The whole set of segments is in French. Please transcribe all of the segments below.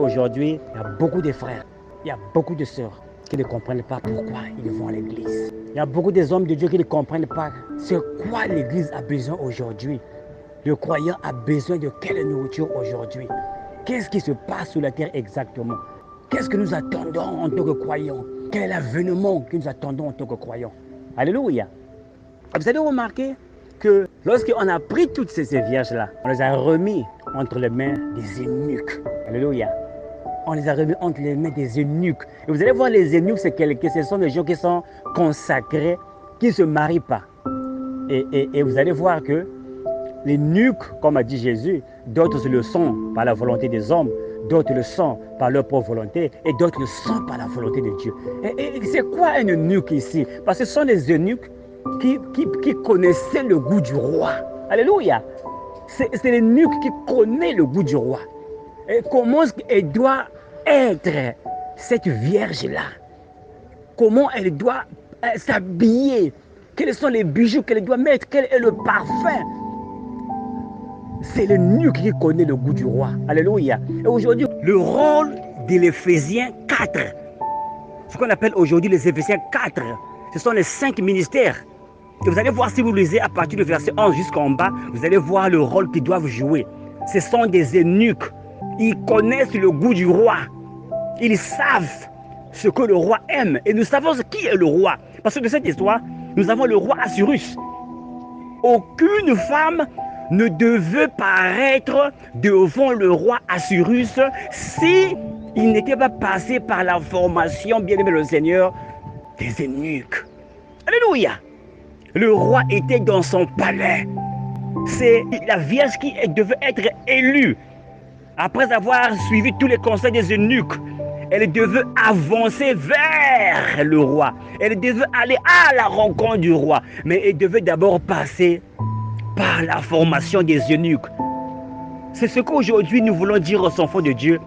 Aujourd'hui, il y a beaucoup de frères, il y a beaucoup de sœurs qui ne comprennent pas pourquoi ils vont à l'église. Il y a beaucoup des hommes de Dieu qui ne comprennent pas ce quoi l'église a besoin aujourd'hui. Le croyant a besoin de quelle nourriture aujourd'hui? Qu'est-ce qui se passe sur la terre exactement? Qu'est-ce que nous attendons en tant que croyants? Quel est l'avènement que nous attendons en tant que croyants? Alléluia. Vous avez remarqué que lorsqu'on a pris toutes ces vierges-là, on les a remis entre les mains des eunuques. Alléluia. On les a remis entre les mains des eunuques. Et vous allez voir, les eunuques, ce sont des gens qui sont consacrés, qui ne se marient pas. Et vous allez voir que les eunuques, comme a dit Jésus, d'autres le sont par la volonté des hommes, d'autres le sont par leur propre volonté, et d'autres le sont par la volonté de Dieu. Et c'est quoi un eunuque ici? Parce que ce sont des eunuques qui connaissaient le goût du roi. Alléluia. C'est l'eunuque qui connaît le goût du roi. Et comment elle doit être, cette vierge-là? Comment elle doit s'habiller? Quels sont les bijoux qu'elle doit mettre? Quel est le parfum? C'est l'eunuque qui connaît le goût du roi. Alléluia. Et aujourd'hui, le rôle de l'Éphésiens 4, ce qu'on appelle aujourd'hui les Éphésiens 4, ce sont les 5 ministères. Et vous allez voir, si vous lisez à partir du verset 11 jusqu'en bas, vous allez voir le rôle qu'ils doivent jouer. Ce sont des eunuques. Ils connaissent le goût du roi. Ils savent ce que le roi aime. Et nous savons qui est le roi. Parce que de cette histoire, nous avons le roi Assyrus. Aucune femme ne devait paraître devant le roi Assyrus si il n'était pas passé par la formation, bien aimé le Seigneur, des eunuques. Alléluia. Le roi était dans son palais. C'est la vierge qui devait être élue. Après avoir suivi tous les conseils des eunuques, elle devait avancer vers le roi. Elle devait aller à la rencontre du roi. Mais elle devait d'abord passer par la formation des eunuques. C'est ce qu'aujourd'hui nous voulons dire aux enfants de Dieu,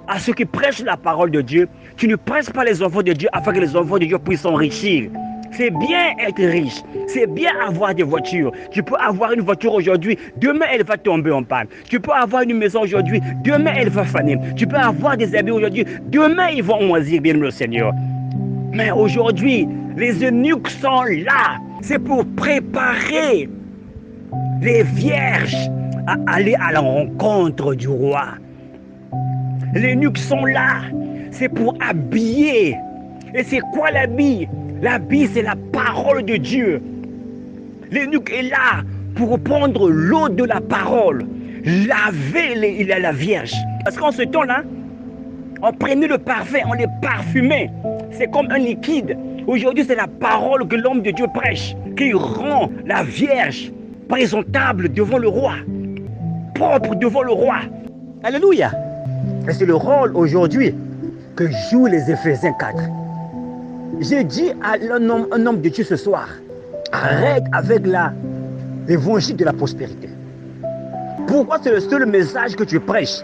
à ceux qui prêchent la parole de Dieu. Tu ne prêches pas les enfants de Dieu afin que les enfants de Dieu puissent s'enrichir. C'est bien être riche, c'est bien avoir des voitures. Tu peux avoir une voiture aujourd'hui, demain elle va tomber en panne. Tu peux avoir une maison aujourd'hui, demain elle va faner. Tu peux avoir des habits aujourd'hui, demain ils vont moisir, bien le Seigneur. Mais aujourd'hui, les eunuques sont là. C'est pour préparer les vierges à aller à la rencontre du roi. Les eunuques sont là. C'est pour habiller. Et c'est quoi l'habit? L'habit, c'est la parole de Dieu. L'eunuque est là pour prendre l'eau de la parole, laver la vierge. Parce qu'en ce temps-là, on prenait le parfum, on les parfumait. C'est comme un liquide. Aujourd'hui, c'est la parole que l'homme de Dieu prêche, qui rend la vierge présentable devant le roi, propre devant le roi. Alléluia. Et c'est le rôle aujourd'hui que jouent les Éphésiens 4. J'ai dit à un homme de Dieu ce soir, arrête avec l'évangile de la prospérité. Pourquoi c'est le seul message que tu prêches?